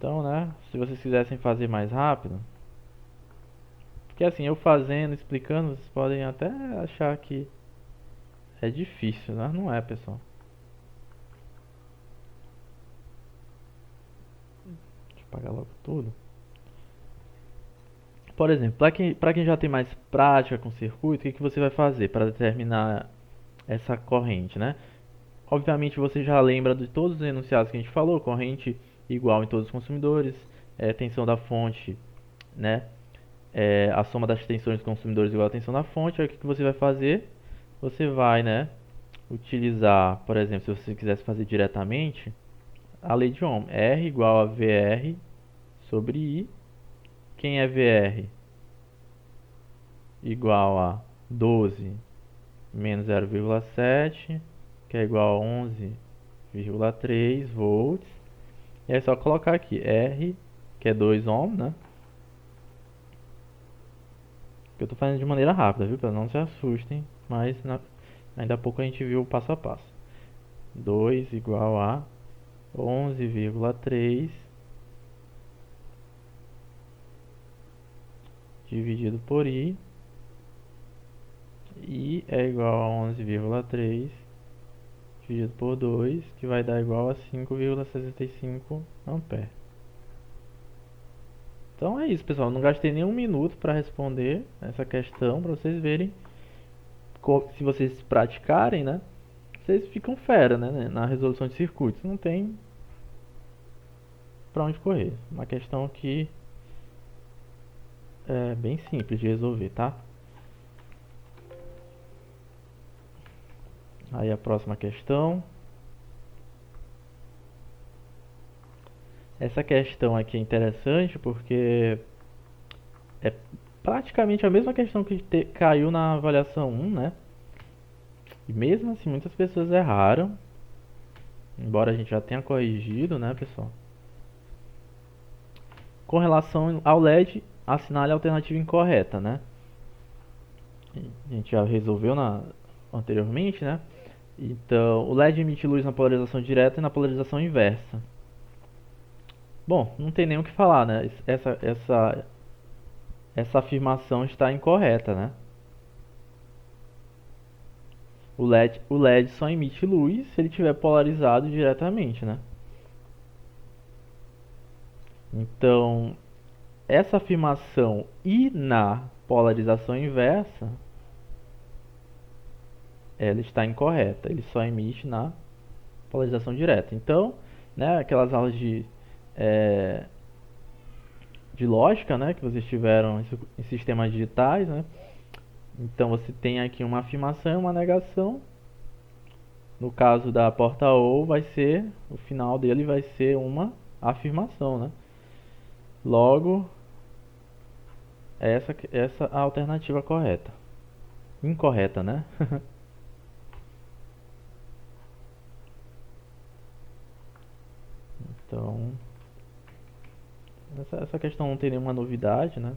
Então, né, se vocês quisessem fazer mais rápido, porque assim, eu fazendo, explicando, vocês podem até achar que é difícil, né? Não é, pessoal. Deixa eu apagar logo tudo. Por exemplo, para quem já tem mais prática com circuito, o que você vai fazer para determinar essa corrente, né? Obviamente você já lembra de todos os enunciados que a gente falou, corrente igual em todos os consumidores, tensão da fonte, né? A soma das tensões dos consumidores igual à tensão da fonte. Aí o que você vai fazer? Você vai, né, utilizar, por exemplo, se você quisesse fazer diretamente, a lei de Ohm, R igual a VR sobre I. Quem é VR? Igual a 12 menos 0,7, que é igual a 11,3 volts. E é só colocar aqui R, que é 2 ohms, né? Que eu tô fazendo de maneira rápida, viu? Para não se assustem, mas ainda há pouco a gente viu o passo a passo. 2 igual a 11,3 dividido por I. I é igual a 11,3 dividido por 2, que vai dar igual a 5,65 ampere. Então é isso, pessoal. Não gastei nem um minuto para responder essa questão, para vocês verem. Se vocês praticarem, né? Vocês ficam fera, né? Na resolução de circuitos. Não tem para onde correr. Uma questão que é bem simples de resolver, tá? Aí a próxima questão. Essa questão aqui é interessante porque é praticamente a mesma questão que caiu na avaliação 1, né? E mesmo assim muitas pessoas erraram, embora a gente já tenha corrigido, né, pessoal? Com relação ao LED, assinale a alternativa incorreta, né? A gente já resolveu anteriormente, né? Então, o LED emite luz na polarização direta e na polarização inversa. Bom, não tem nem o que falar, né? Essa afirmação está incorreta, né? O LED só emite luz se ele estiver polarizado diretamente, né? Então, essa afirmação e na polarização inversa, ela está incorreta. Ele só emite na polarização direta. Então, né, aquelas aulas é, de lógica, né, que vocês tiveram em sistemas digitais, né? Então você tem aqui uma afirmação e uma negação. No caso da porta ou, o final dele vai ser uma afirmação, né? Logo, essa é a alternativa correta. Incorreta, né? Então, essa questão não tem nenhuma novidade, né?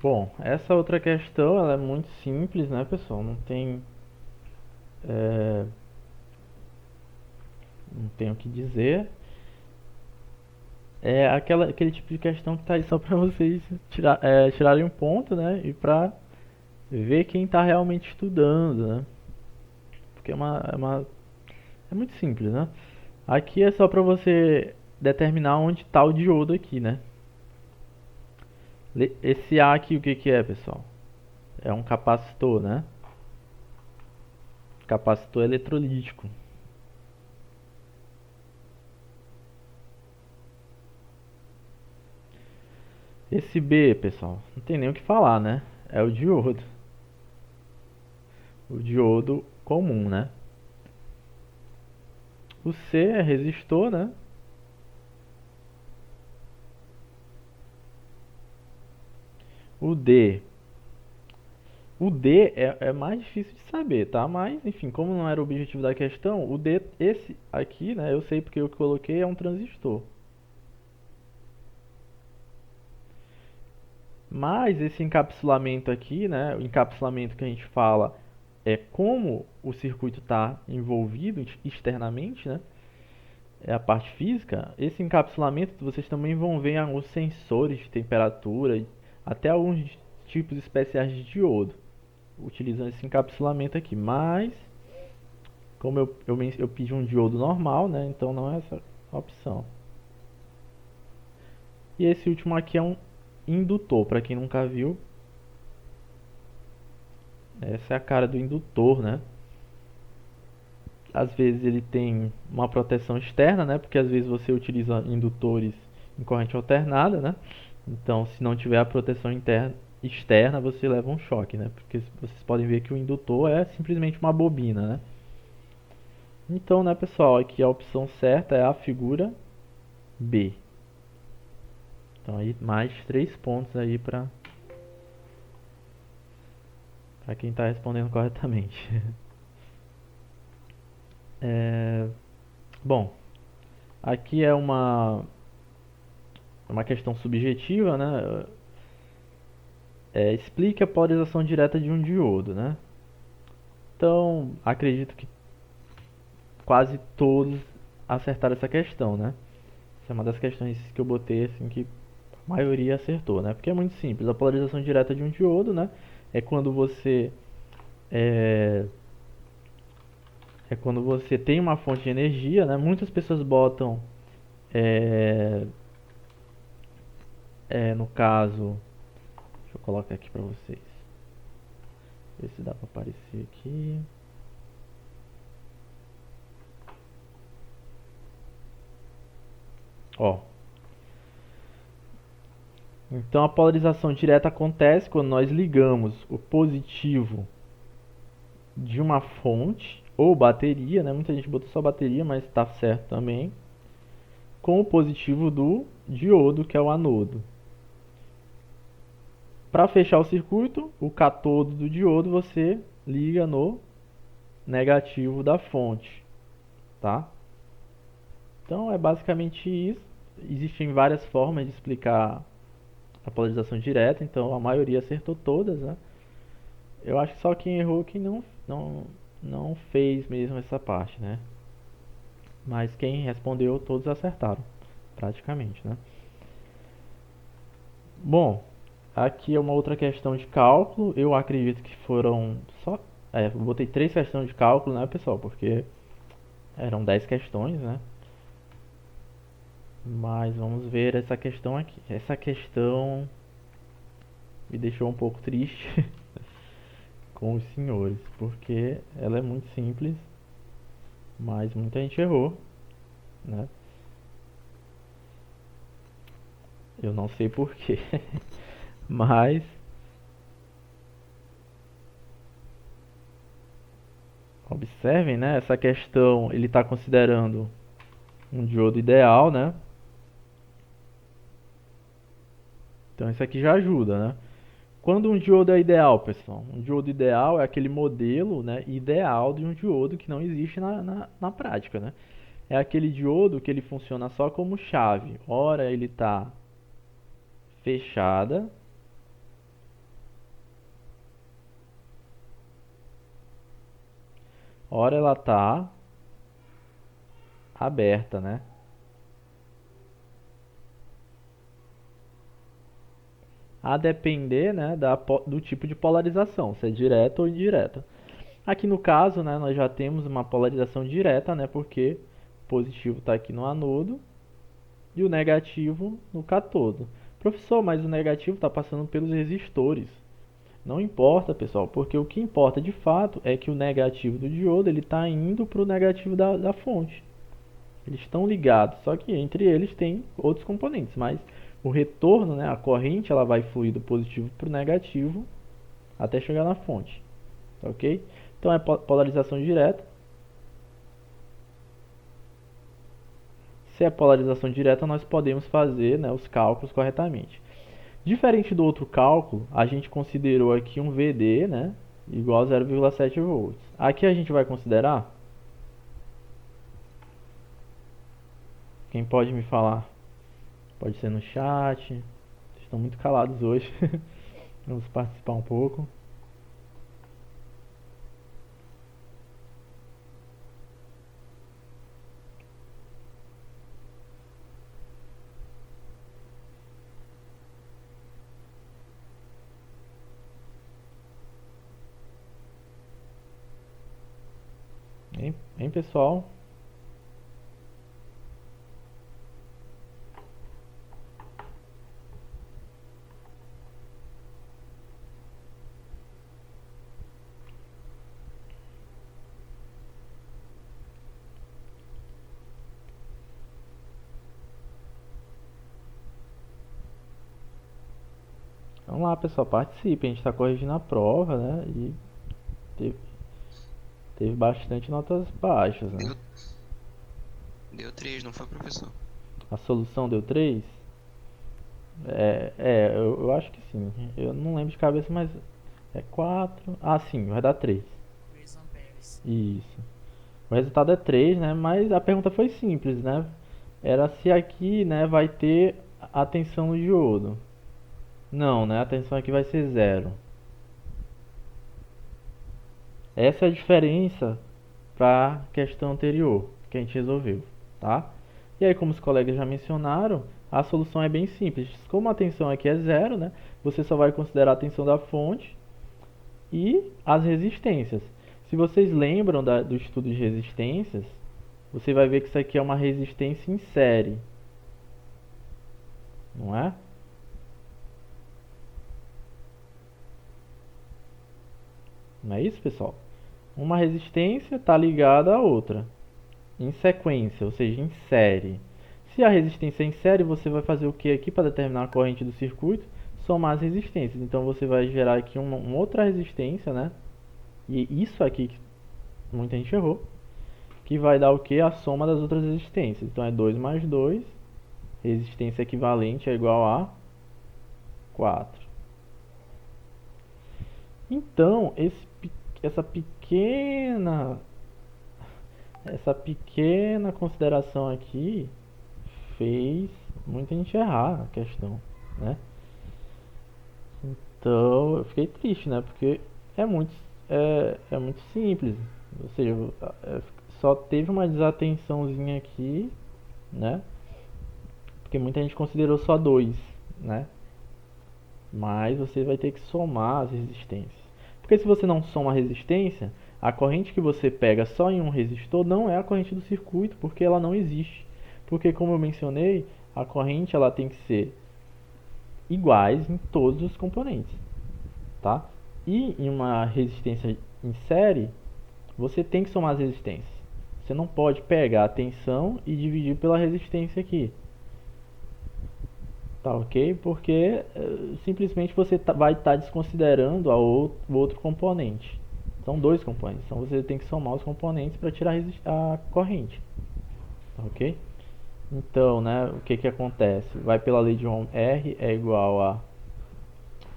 Bom, essa outra questão ela é muito simples, né, pessoal? É, não tem o que dizer. É aquele tipo de questão que tá aí só para vocês tirarem um ponto, né? E para ver quem está realmente estudando, né? Porque é muito simples, né? Aqui é só para você determinar onde está o diodo aqui, né? Esse A aqui, o que que é, pessoal? É um capacitor, né? Capacitor eletrolítico. Esse B, pessoal, não tem nem o que falar, né? É o diodo. O diodo comum, né? O C é resistor, né? O D. O D é mais difícil de saber, tá? Mas, enfim, como não era o objetivo da questão, o D, esse aqui, né? Eu sei porque eu coloquei, é um transistor. Mas esse encapsulamento aqui, né, o encapsulamento que a gente fala é como o circuito está envolvido externamente, né, é a parte física. Esse encapsulamento vocês também vão ver os sensores de temperatura, até alguns tipos especiais de diodo, utilizando esse encapsulamento aqui. Mas, como eu pedi um diodo normal, né, então não é essa a opção. E esse último aqui é um indutor, para quem nunca viu. Essa é a cara do indutor, né? Às vezes ele tem uma proteção externa, né? Porque às vezes você utiliza indutores em corrente alternada, né? Então, se não tiver a proteção externa, você leva um choque, né? Porque vocês podem ver que o indutor é simplesmente uma bobina, né? Então, né, pessoal, aqui a opção certa é a figura B. Então, aí mais 3 pontos aí para quem está respondendo corretamente. Bom, aqui é uma questão subjetiva, né? Explique a polarização direta de um diodo, né? Então, acredito que quase todos acertaram essa questão, né? Essa é uma das questões que eu botei assim que a maioria acertou, né? Porque é muito simples. A polarização direta de um diodo, né? É quando você é, é quando você tem uma fonte de energia, né? Muitas pessoas botam é, no caso, deixa eu colocar aqui para vocês, ver se dá para aparecer aqui. Ó, então a polarização direta acontece quando nós ligamos o positivo de uma fonte ou bateria, né? Muita gente botou só bateria, mas está certo também, com o positivo do diodo, que é o anodo. Para fechar o circuito, o catodo do diodo você liga no negativo da fonte, tá? Então é basicamente isso. Existem várias formas de explicar a polarização direta, então a maioria acertou todas, né? Eu acho que só quem errou quem não fez mesmo essa parte, né? Mas quem respondeu todos acertaram, praticamente, né? Bom, aqui é uma outra questão de cálculo. Eu acredito que foram só. Eu botei 3 questões de cálculo, né, pessoal? Porque eram 10 questões, né? Mas vamos ver essa questão aqui. Essa questão me deixou um pouco triste com os senhores, porque ela é muito simples, mas muita gente errou, né? Eu não sei porquê, mas observem, né? Essa questão ele está considerando um diodo ideal, né? Então isso aqui já ajuda, né? Quando um diodo é ideal, pessoal? Um diodo ideal é aquele modelo, né, ideal de um diodo que não existe na prática, né? É aquele diodo que ele funciona só como chave. Ora ele está fechada, ora ela está aberta, né? A depender, né, do tipo de polarização, se é direta ou indireta. Aqui no caso, né, nós já temos uma polarização direta, né, porque o positivo está aqui no anodo e o negativo no catodo. Professor, mas o negativo está passando pelos resistores. Não importa, pessoal, porque o que importa de fato é que o negativo do diodo ele está indo para o negativo da fonte. Eles estão ligados, só que entre eles tem outros componentes, mas o retorno, né, a corrente, ela vai fluir do positivo para o negativo até chegar na fonte, tá ok? Então é polarização direta. Se é polarização direta, nós podemos fazer, né, os cálculos corretamente. Diferente do outro cálculo, a gente considerou aqui um VD, né, igual a 0,7 volts. Aqui a gente vai considerar? Quem pode me falar? Pode ser no chat, estão muito calados hoje. Vamos participar um pouco. Hein, pessoal? Vamos lá, pessoal, participe. A gente está corrigindo a prova, né? E teve, teve bastante notas baixas, né? Deu 3, não foi, professor? A solução deu 3. Eu acho que sim. Eu não lembro de cabeça, mas é 4. Ah, sim, vai dar 3. 3 amperes. Isso. O resultado é 3, né? Mas a pergunta foi simples, né? Era se aqui, né, vai ter a tensão no diodo. Não, né? A tensão aqui vai ser 0. Essa é a diferença para a questão anterior que a gente resolveu, tá? E aí, como os colegas já mencionaram, a solução é bem simples. Como a tensão aqui é 0, né? Você só vai considerar a tensão da fonte e as resistências. Se vocês lembram do estudo de resistências, você vai ver que isso aqui é uma resistência em série, não é? Não é isso, pessoal? Uma resistência está ligada à outra, em sequência, ou seja, em série. Se a resistência é em série, você vai fazer o que aqui para determinar a corrente do circuito? Somar as resistências. Então você vai gerar aqui uma outra resistência, né? E isso aqui que muita gente errou, que vai dar o que? A soma das outras resistências. Então é 2 mais 2, resistência equivalente é igual a 4. Então, essa pequena essa pequena consideração aqui fez muita gente errar a questão, né? Então eu fiquei triste, né? Porque é muito, é muito simples. Ou seja, só teve uma desatençãozinha aqui, né? Porque muita gente considerou só 2, né? Mas você vai ter que somar as resistências. Porque se você não soma a resistência, a corrente que você pega só em um resistor não é a corrente do circuito, porque ela não existe. Porque como eu mencionei, a corrente ela tem que ser iguais em todos os componentes, tá? E em uma resistência em série, você tem que somar as resistências. Você não pode pegar a tensão e dividir pela resistência aqui. Tá ok? Porque simplesmente você vai estar desconsiderando o outro componente. São dois componentes. Então você tem que somar os componentes para tirar a corrente. Tá ok? Então, né, o que acontece? Vai pela lei de Ohm, R é igual a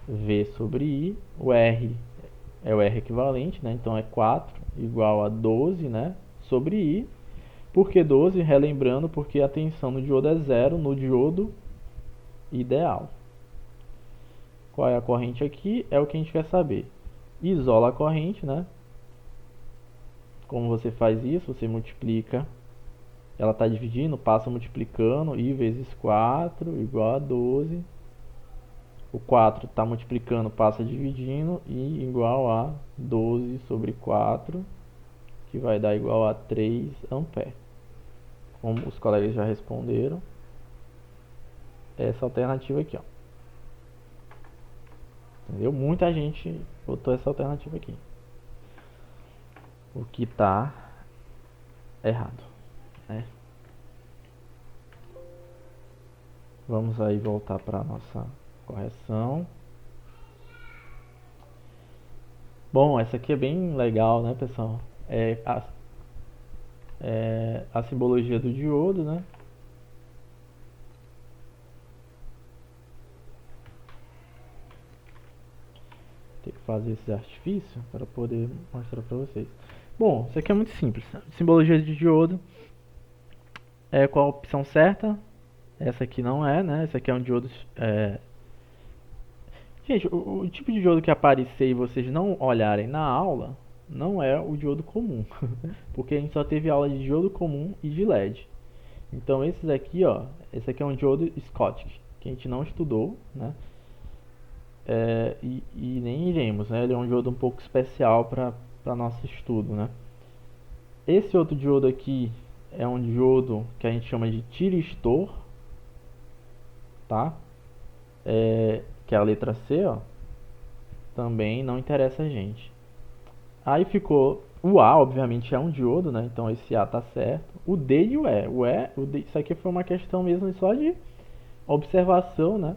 V sobre I. O R é o R equivalente, né? Então é 4 igual a 12, né? Sobre I. Por que 12? Relembrando, porque a tensão no diodo é 0 no diodo ideal. Qual é a corrente aqui? É o que a gente quer saber. Isola a corrente, né? Como você faz isso? Você multiplica. Ela está dividindo, passa multiplicando. I vezes 4 igual a 12. O 4 está multiplicando, passa dividindo. I igual a 12 sobre 4, que vai dar igual a 3 amperes. Como os colegas já responderam, essa alternativa aqui, ó. Entendeu? Muita gente botou essa alternativa aqui. O que está errado, né? Vamos aí voltar para a nossa correção. Bom, essa aqui é bem legal, né, pessoal? É a simbologia do diodo, né? Tem que fazer esses artifícios para poder mostrar para vocês. Bom, isso aqui é muito simples. Simbologia de diodo. Qual a opção certa? Essa aqui não é, né? Essa aqui é um diodo Gente, o tipo de diodo que aparecer e vocês não olharem na aula não é o diodo comum, porque a gente só teve aula de diodo comum e de LED. Então esses aqui, ó, esse aqui é um diodo Schottky, que a gente não estudou, né? E nem iremos, né? Ele é um diodo um pouco especial para nosso estudo, né? Esse outro diodo aqui é um diodo que a gente chama de tiristor, tá? Que é a letra C, ó. Também não interessa a gente. Aí ficou o A, obviamente é um diodo, né? Então esse A tá certo. O D e o E. O D, isso aqui foi uma questão mesmo só de observação, né?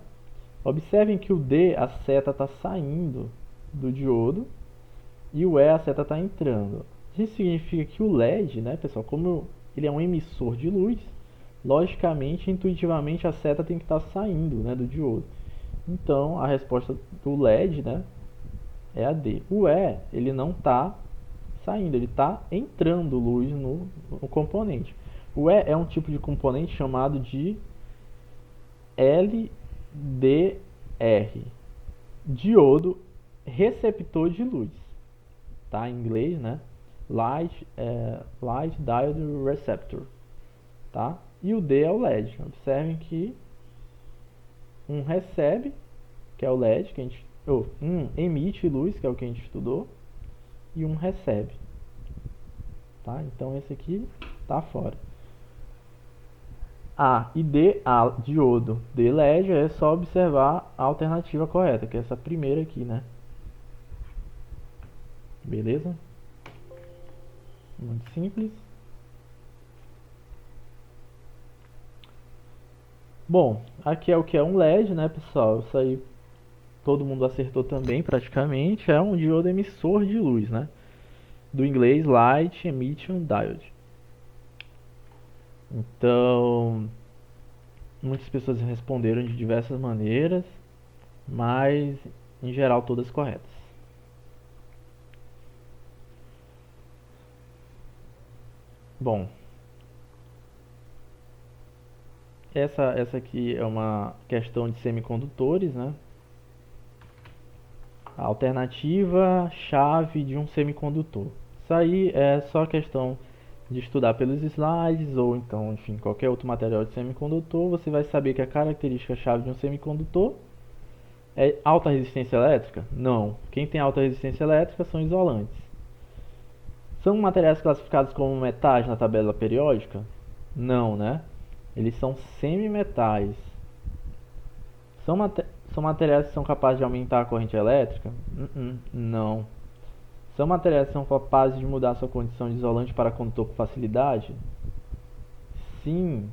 Observem que o D, a seta está saindo do diodo e o E, a seta está entrando. Isso significa que o LED, né, pessoal, como ele é um emissor de luz, logicamente, intuitivamente, a seta tem que estar saindo, né, do diodo. Então, a resposta do LED, né, é a D. O E, ele não está saindo, ele está entrando luz no componente. O E é um tipo de componente chamado de LDR, diodo receptor de luz, tá? Em inglês, né? Light Diode Receptor, tá? E o D é o LED. Observem que um recebe, que é o LED, que a gente, um emite luz, que é o que a gente estudou, e um recebe, tá? Então esse aqui tá fora. A e D, A diodo, D LED, é só observar a alternativa correta, que é essa primeira aqui, né? Beleza? Muito simples. Bom, aqui é o que é um LED, né, pessoal? Isso aí todo mundo acertou também, praticamente. É um diodo emissor de luz, né? Do inglês Light Emission Diode. Então, muitas pessoas responderam de diversas maneiras, mas em geral todas corretas. Bom, essa aqui é uma questão de semicondutores, né? A alternativa chave de um semicondutor. Isso aí é só questão de estudar pelos slides ou então, enfim, qualquer outro material de semicondutor. Você vai saber que a característica chave de um semicondutor é alta resistência elétrica? Não. Quem tem alta resistência elétrica são isolantes. São materiais classificados como metais na tabela periódica? Não, né? Eles são semimetais. São, são materiais que são capazes de aumentar a corrente elétrica? Não. São materiais que são capazes de mudar sua condição de isolante para condutor com facilidade? Sim.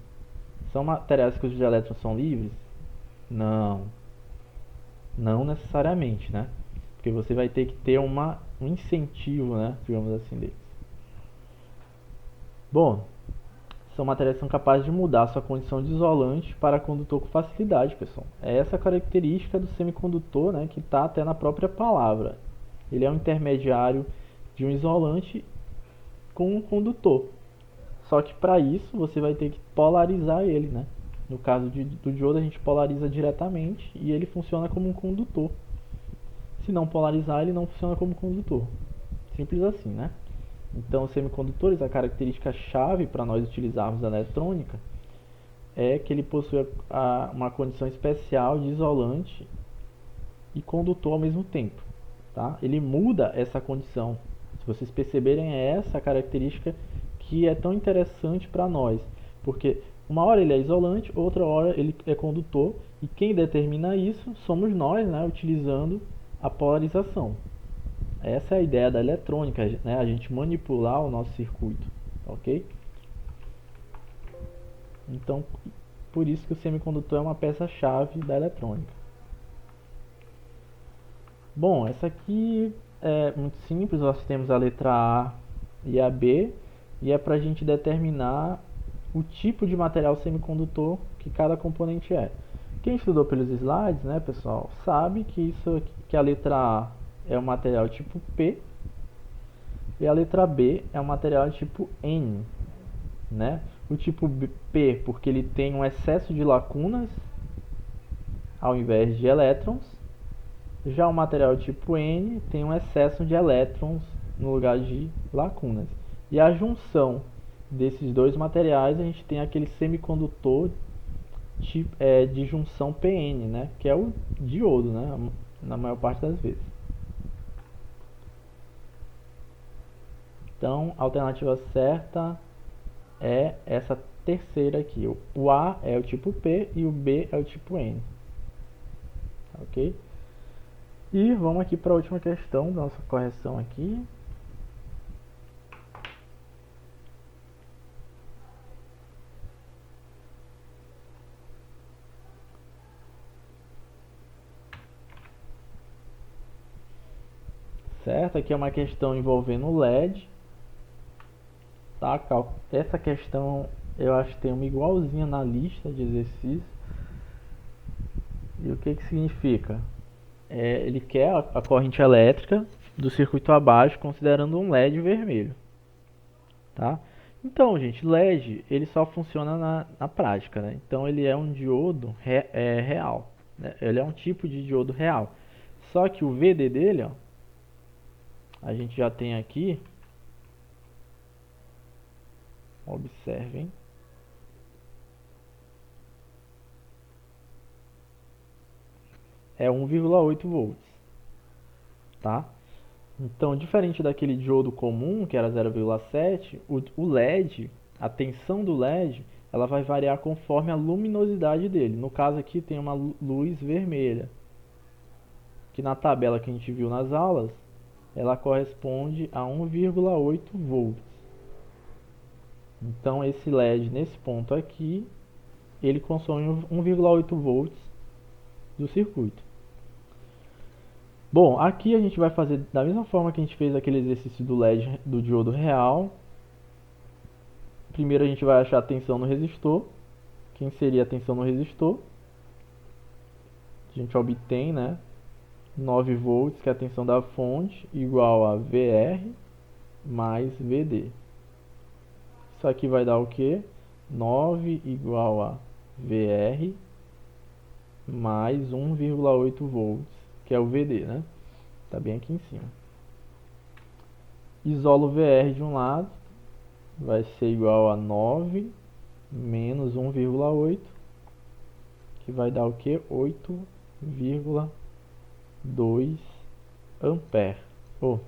São materiais cujos elétrons são livres? Não. Não necessariamente, né? Porque você vai ter que ter um incentivo, né? Digamos assim, deles. Bom, são materiais que são capazes de mudar sua condição de isolante para condutor com facilidade, pessoal. É essa característica do semicondutor, né, que está até na própria palavra. Ele é um intermediário de um isolante com um condutor. Só que para isso você vai ter que polarizar ele, né? No caso do diodo a gente polariza diretamente e ele funciona como um condutor. Se não polarizar, ele não funciona como condutor. Simples assim, né? Então, os semicondutores, a característica chave para nós utilizarmos a eletrônica é que ele possui uma condição especial de isolante e condutor ao mesmo tempo, tá? Ele muda essa condição. Se vocês perceberem, é essa característica que é tão interessante para nós, porque uma hora ele é isolante, outra hora ele é condutor, e quem determina isso somos nós, né, utilizando a polarização. Essa é a ideia da eletrônica, né? A gente manipular o nosso circuito, ok? Então, por isso que o semicondutor é uma peça-chave da eletrônica. Bom, essa aqui é muito simples, nós temos a letra A e a B, e é para a gente determinar o tipo de material semicondutor que cada componente é. Quem estudou pelos slides, né, pessoal, sabe que que a letra A é um material tipo P e a letra B é um material tipo N, né? O tipo P porque ele tem um excesso de lacunas ao invés de elétrons, Já o material tipo N tem um excesso de elétrons no lugar de lacunas. E a junção desses dois materiais, a gente tem aquele semicondutor de junção PN, né? Que é o diodo, né? Na maior parte das vezes. Então, a alternativa certa é essa terceira aqui. O A é o tipo P e o B é o tipo N. Ok? E vamos aqui para a última questão da nossa correção aqui. Certo? Aqui é uma questão envolvendo LED. Tá? Essa questão eu acho que tem uma igualzinha na lista de exercícios. E o que significa? Ele quer a corrente elétrica do circuito abaixo considerando um LED vermelho. Tá? Então, gente, LED ele só funciona na prática, né? Então ele é um diodo real, né? Ele é um tipo de diodo real. Só que o VD dele, ó, a gente já tem aqui, observem, é 1,8 volts, tá? Então, diferente daquele diodo comum, que era 0,7, o LED, a tensão do LED, ela vai variar conforme a luminosidade dele. No caso aqui tem uma luz vermelha, que na tabela que a gente viu nas aulas, ela corresponde a 1,8 volts. Então esse LED nesse ponto aqui, ele consome 1,8 volts do circuito. Bom, aqui a gente vai fazer da mesma forma que a gente fez aquele exercício do LED do diodo real. Primeiro a gente vai achar a tensão no resistor. Quem seria a tensão no resistor? A gente obtém, né, 9 volts, que é a tensão da fonte, igual a VR mais VD. Isso aqui vai dar o quê? 9 igual a VR mais 1,8 volts, que é o VD, né? Tá bem aqui em cima. Isolo VR de um lado, vai ser igual a 9 menos 1,8, que vai dar o quê? 8,2 ampere, ou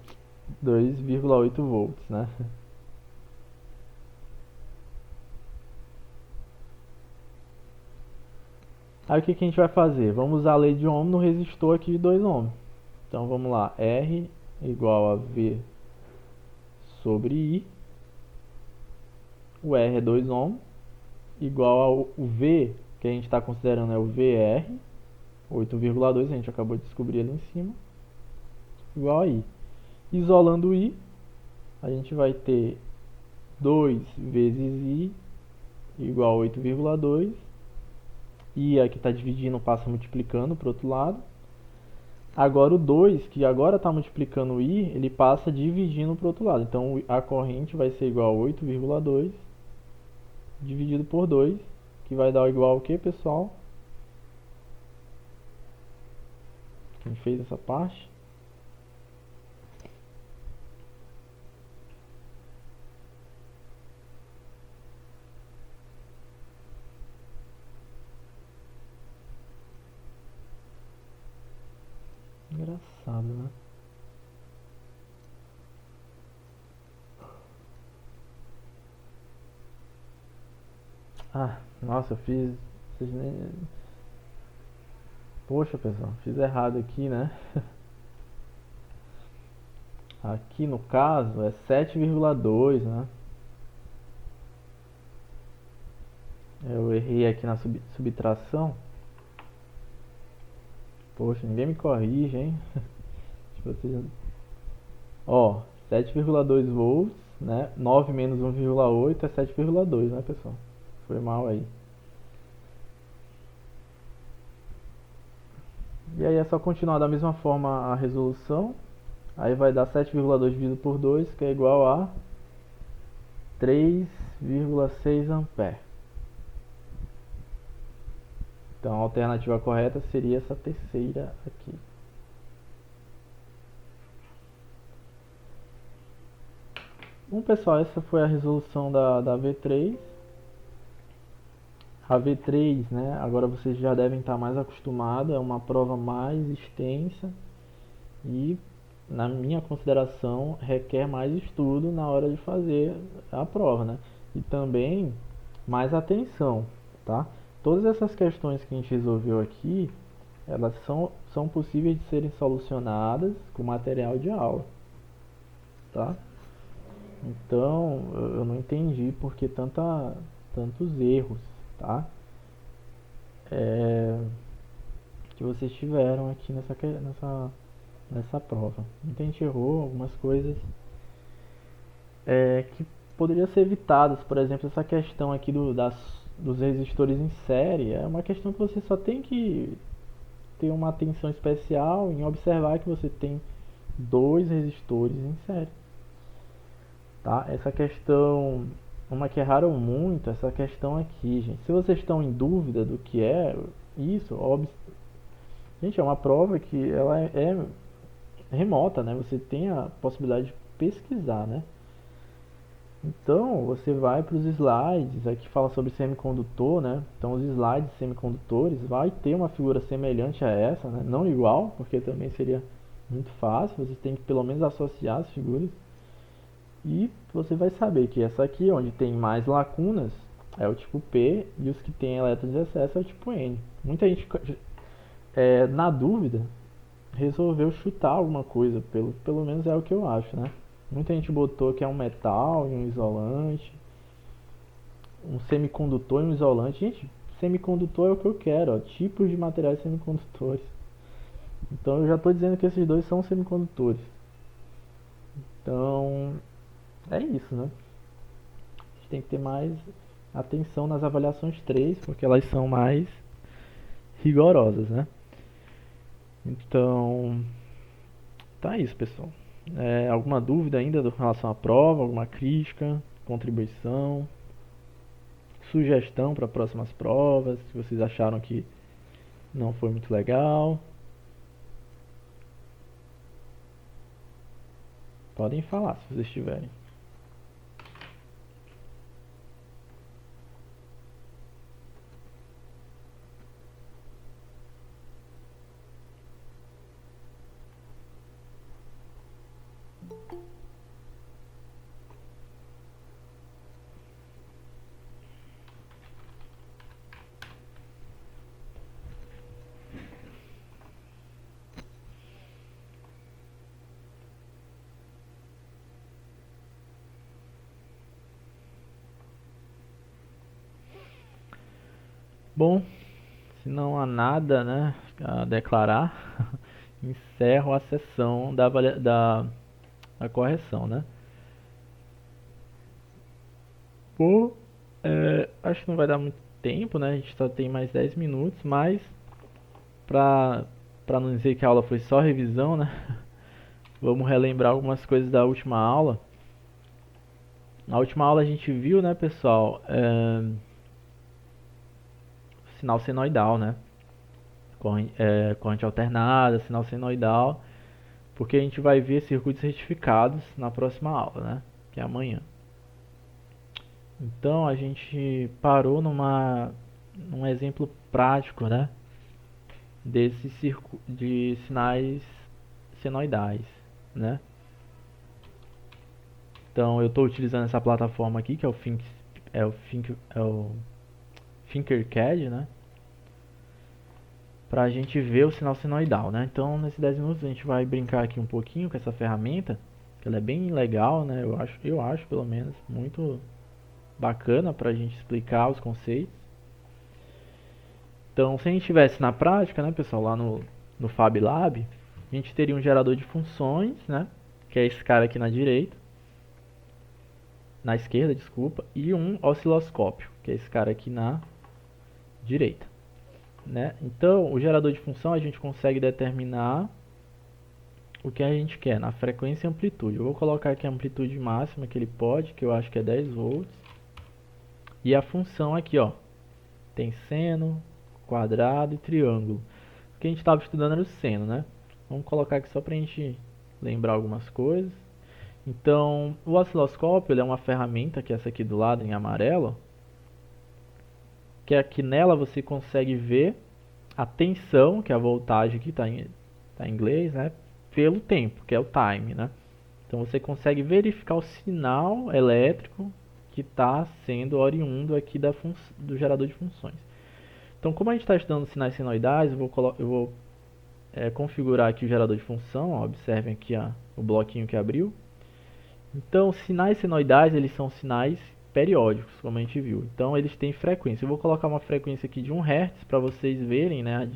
2,8 volts, né? Aí o que a gente vai fazer? Vamos usar a lei de Ohm no resistor aqui de 2 ohms. Então vamos lá, R igual a V sobre I. O R é 2 ohms, igual ao V, que a gente está considerando é o VR, 8,2, a gente acabou de descobrir ali em cima, igual a I. Isolando o I, a gente vai ter 2 vezes I igual a 8,2. I aqui está dividindo, passa multiplicando para o outro lado. Agora o 2, que agora está multiplicando o I, ele passa dividindo para o outro lado. Então a corrente vai ser igual a 8,2 dividido por 2, que vai dar igual ao que, pessoal? Quem fez essa parte? Engraçado, né? Ah, nossa, eu fiz... Poxa, pessoal, fiz errado aqui, né? Aqui no caso é 7,2, né? Eu errei aqui na subtração. Poxa, ninguém me corrige, hein? Ó, 7,2 volts, né? 9 menos 1,8 é 7,2, né, pessoal? Foi mal aí. E aí é só continuar da mesma forma a resolução. Aí vai dar 7,2 dividido por 2, que é igual a 3,6 ampere. Então a alternativa correta seria essa terceira aqui. Bom, pessoal, essa foi a resolução da V3. A V3, né, agora vocês já devem estar mais acostumados, é uma prova mais extensa e, na minha consideração, requer mais estudo na hora de fazer a prova, né? E também mais atenção, tá? Todas essas questões que a gente resolveu aqui, elas são possíveis de serem solucionadas com material de aula, tá? Então, eu não entendi por que tantos erros, tá? É, que vocês tiveram aqui nessa prova. Muita gente errou algumas coisas que poderiam ser evitadas. Por exemplo, essa questão aqui dos resistores em série é uma questão que você só tem que ter uma atenção especial em observar que você tem dois resistores em série. Tá? Essa questão, uma que erraram muito, essa questão aqui, gente. Se vocês estão em dúvida do que é isso, gente, é uma prova que ela é remota, né? Você tem a possibilidade de pesquisar, né? Então, você vai para os slides, aqui fala sobre semicondutor, né? Então, os slides semicondutores vai ter uma figura semelhante a essa, né? Não igual, porque também seria muito fácil, você tem que pelo menos associar as figuras. E você vai saber que essa aqui, onde tem mais lacunas, é o tipo P, e os que tem elétrons de excesso é o tipo N. Muita gente, na dúvida, resolveu chutar alguma coisa, pelo menos é o que eu acho, né? Muita gente botou que é um metal e um isolante, um semicondutor e um isolante. Gente, semicondutor é o que eu quero, ó, tipos de materiais semicondutores. Então eu já estou dizendo que esses dois são semicondutores. Então é isso, né? A gente tem que ter mais atenção nas avaliações 3, porque elas são mais rigorosas, né? Então, tá isso, pessoal. Alguma dúvida ainda com relação à prova? Alguma crítica, contribuição, sugestão para próximas provas? Se vocês acharam que não foi muito legal, podem falar se vocês tiverem. Bom, se não há nada, né, a declarar, encerro a sessão da correção, né? Bom, acho que não vai dar muito tempo, né? A gente só tem mais 10 minutos, mas pra, pra não dizer que a aula foi só revisão, né? Vamos relembrar algumas coisas da última aula. Na última aula a gente viu, né, pessoal, sinal senoidal, né? Corrente alternada, sinal senoidal, porque a gente vai ver circuitos retificados na próxima aula, né? Que é amanhã. Então a gente parou num exemplo prático, né? De sinais senoidais, né? Então eu estou utilizando essa plataforma aqui que é o Tinkercad, né? Pra gente ver o sinal senoidal, né? Então nesses 10 minutos a gente vai brincar aqui um pouquinho com essa ferramenta, que ela é bem legal, né? Eu acho pelo menos muito bacana pra gente explicar os conceitos. Então, se a gente tivesse na prática, né, pessoal, lá no Fab Lab, a gente teria um gerador de funções, né, que é esse cara aqui na esquerda, desculpa, e um osciloscópio, que é esse cara aqui na direita, né? Então, o gerador de função a gente consegue determinar o que a gente quer na frequência e amplitude. Eu vou colocar aqui a amplitude máxima que ele pode, que eu acho que é 10 volts, e a função aqui, ó, tem seno, quadrado e triângulo. O que a gente estava estudando era o seno, né? Vamos colocar aqui só para a gente lembrar algumas coisas. Então, o osciloscópio ele é uma ferramenta, que é essa aqui do lado em amarelo, que aqui nela você consegue ver a tensão, que é a voltagem que tá em inglês, né? Pelo tempo, que é o time, né? Então você consegue verificar o sinal elétrico que está sendo oriundo aqui do gerador de funções. Então, como a gente está estudando sinais senoidais, eu vou configurar aqui o gerador de função. Ó, observem aqui o bloquinho que abriu. Então, sinais senoidais, eles são sinais periódicos, como a gente viu. Então, eles têm frequência. Eu vou colocar uma frequência aqui de 1 Hz para vocês verem, né,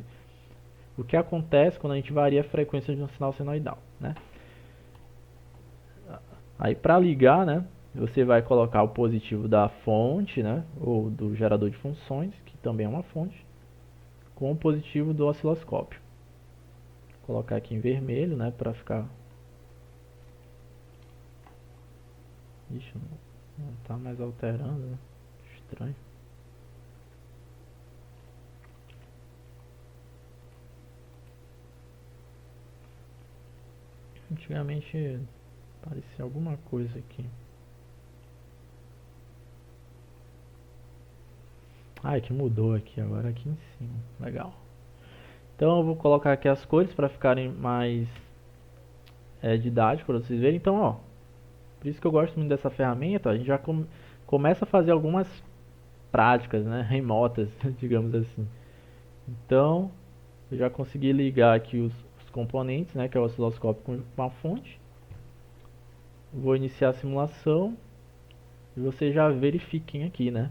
o que acontece quando a gente varia a frequência de um sinal senoidal, né? Aí, para ligar, né, você vai colocar o positivo da fonte, né, ou do gerador de funções, que também é uma fonte, com o positivo do osciloscópio. Vou colocar aqui em vermelho, né, para ficar... Ixi, não tá mais alterando, né? Estranho. Antigamente parecia alguma coisa aqui. Ah, que mudou aqui agora aqui em cima. Legal. Então eu vou colocar aqui as cores para ficarem mais didáticos para vocês verem. Então, ó, por isso que eu gosto muito dessa ferramenta. A gente já começa a fazer algumas práticas, né, remotas, digamos assim. Então, eu já consegui ligar aqui os componentes, né, que é o osciloscópio com a fonte. Vou iniciar a simulação e vocês já verifiquem aqui, né?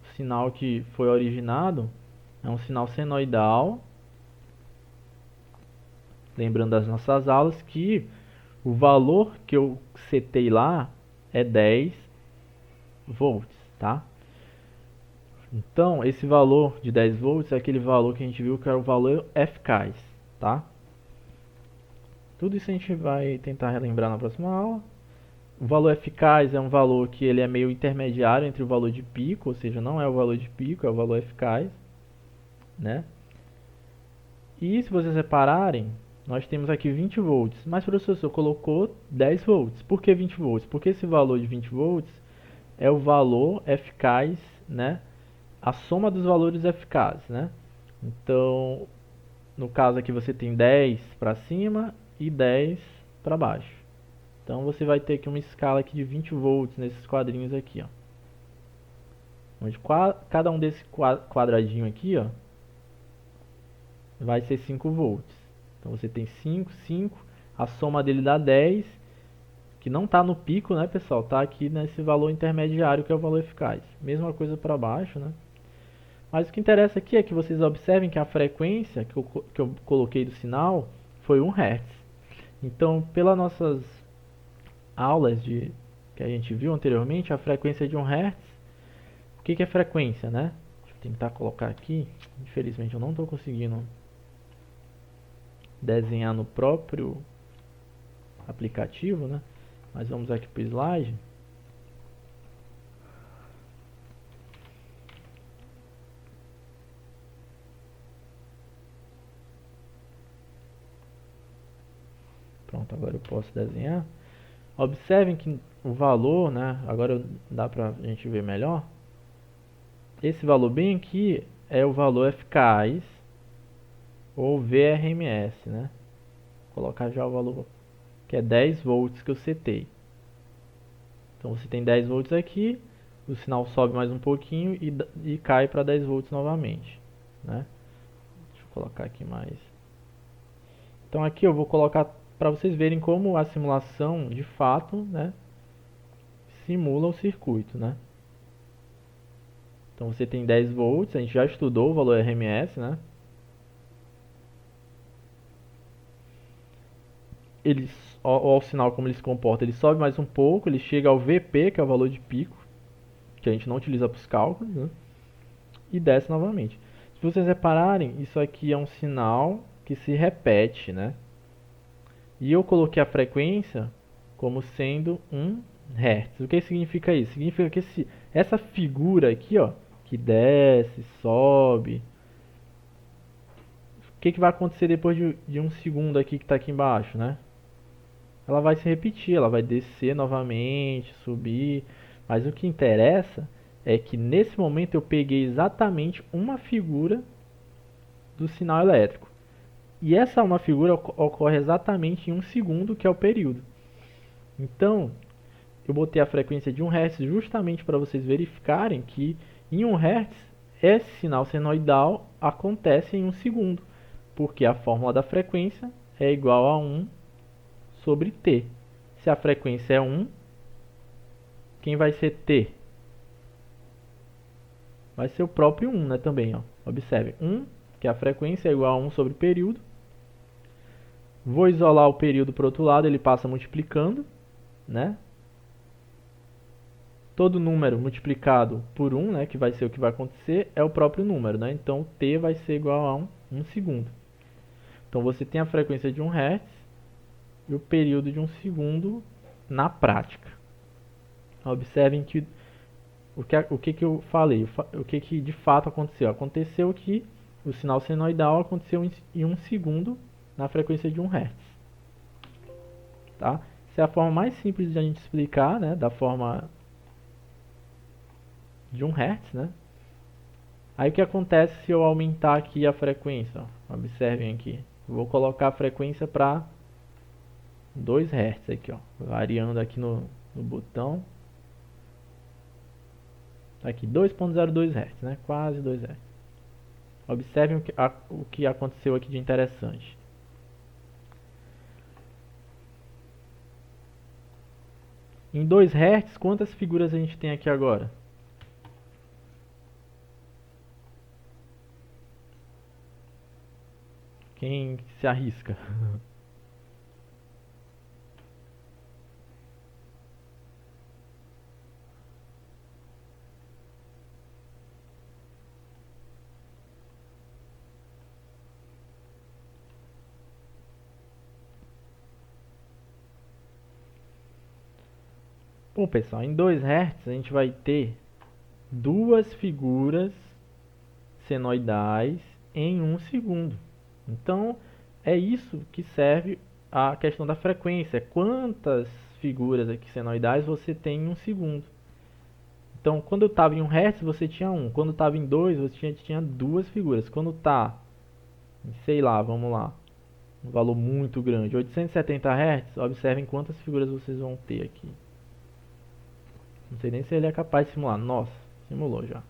O sinal que foi originado é um sinal senoidal. Lembrando das nossas aulas que o valor que eu setei lá é 10 volts, tá? Então, esse valor de 10 volts é aquele valor que a gente viu que era o valor eficaz, tá? Tudo isso a gente vai tentar relembrar na próxima aula. O valor eficaz é um valor que ele é meio intermediário entre o valor de pico, ou seja, não é o valor de pico, é o valor eficaz, né? E se vocês repararem, nós temos aqui 20 volts, mas o professor colocou 10 volts. Por que 20 volts? Porque esse valor de 20 volts é o valor eficaz, né? A soma dos valores eficazes, né? Então, no caso aqui você tem 10 para cima e 10 para baixo. Então você vai ter aqui uma escala aqui de 20 volts nesses quadrinhos aqui, ó. Onde cada um desse quadradinho aqui, ó, vai ser 5 volts. Então você tem 5, 5, a soma dele dá 10, que não está no pico, né, pessoal? Está aqui nesse valor intermediário que é o valor eficaz. Mesma coisa para baixo, né? Mas o que interessa aqui é que vocês observem que a frequência que eu coloquei do sinal foi 1 Hz. Então, pelas nossas aulas que a gente viu anteriormente, a frequência de 1 Hz, o que é frequência, né? Deixa eu tentar colocar aqui. Infelizmente eu não estou conseguindo desenhar no próprio aplicativo, né? Mas vamos aqui para o slide. Pronto, agora eu posso desenhar. Observem que o valor, né? Agora dá pra a gente ver melhor. Esse valor bem aqui é o valor eficaz, ou VRMS, né? Vou colocar já o valor que é 10 volts que eu setei. Então você tem 10 volts aqui, o sinal sobe mais um pouquinho e cai para 10 volts novamente, né? Deixa eu colocar aqui mais. Então aqui eu vou colocar para vocês verem como a simulação de fato, né, simula o circuito, né? Então você tem 10 volts, a gente já estudou o valor RMS, né? Olha o sinal como ele se comporta, ele sobe mais um pouco, ele chega ao VP, que é o valor de pico, que a gente não utiliza para os cálculos, né? E desce novamente. Se vocês repararem, isso aqui é um sinal que se repete, né? E eu coloquei a frequência como sendo 1 Hz. O que significa isso? Significa que essa figura aqui, ó, que desce, sobe, o que vai acontecer depois de um segundo aqui que está aqui embaixo, né? ela vai se repetir, ela vai descer novamente, subir, mas o que interessa é que nesse momento eu peguei exatamente uma figura do sinal elétrico. E essa uma figura ocorre exatamente em um segundo, que é o período. Então, eu botei a frequência de 1 Hz justamente para vocês verificarem que em 1 Hz esse sinal senoidal acontece em um segundo, porque a fórmula da frequência é igual a 1 sobre t. Se a frequência é 1, quem vai ser t? Vai ser o próprio 1, né, também, ó. Observe, 1, que a frequência é igual a 1 sobre período. Vou isolar o período para o outro lado, ele passa multiplicando, né? Todo número multiplicado por 1, né, que vai ser o que vai acontecer, é o próprio número, né? Então, t vai ser igual a 1 segundo. Então, você tem a frequência de 1 Hz e o período de 1 segundo na prática. Observem que o que eu falei, o que de fato aconteceu. Aconteceu que o sinal senoidal aconteceu em 1 segundo na frequência de 1 Hz. Tá? Essa é a forma mais simples de a gente explicar, né, da forma de 1 Hz, né? Aí o que acontece se eu aumentar aqui a frequência? Ó, observem aqui. Vou colocar a frequência para 2 Hz aqui, ó, variando aqui no botão. Aqui, 2.02 Hz, né? Quase 2 Hz. Observem o que aconteceu aqui de interessante. Em 2 Hz, quantas figuras a gente tem aqui agora? Quem se arrisca? Bom, pessoal, em 2 Hz a gente vai ter duas figuras senoidais em 1 segundo. Então, é isso que serve a questão da frequência. Quantas figuras aqui senoidais você tem em 1 segundo? Então, quando eu estava em 1 Hz, você tinha 1. Quando estava em 2, você tinha duas figuras. Quando está, sei lá, vamos lá, um valor muito grande, 870 Hz, observem quantas figuras vocês vão ter aqui. Não sei nem se ele é capaz de simular. Nossa, simulou já.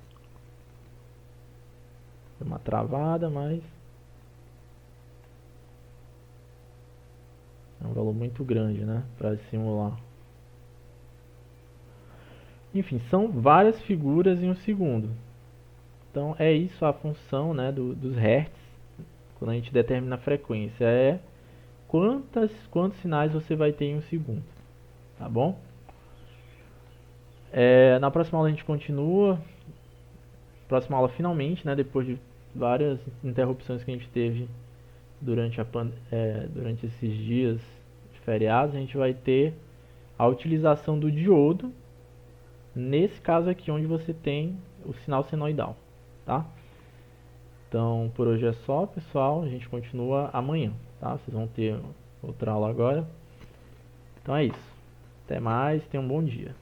Deu uma travada, mas é um valor muito grande, né, para simular. Enfim, são várias figuras em um segundo. Então é isso a função, né, dos hertz, quando a gente determina a frequência, é quantos sinais você vai ter em um segundo, tá bom? Na próxima aula a gente continua, próxima aula finalmente, né, depois de várias interrupções que a gente teve durante esses dias de feriados, a gente vai ter a utilização do diodo, nesse caso aqui onde você tem o sinal senoidal, tá? Então, por hoje é só, pessoal. A gente continua amanhã, tá? Vocês vão ter outra aula agora. Então é isso. Até mais, tenham um bom dia.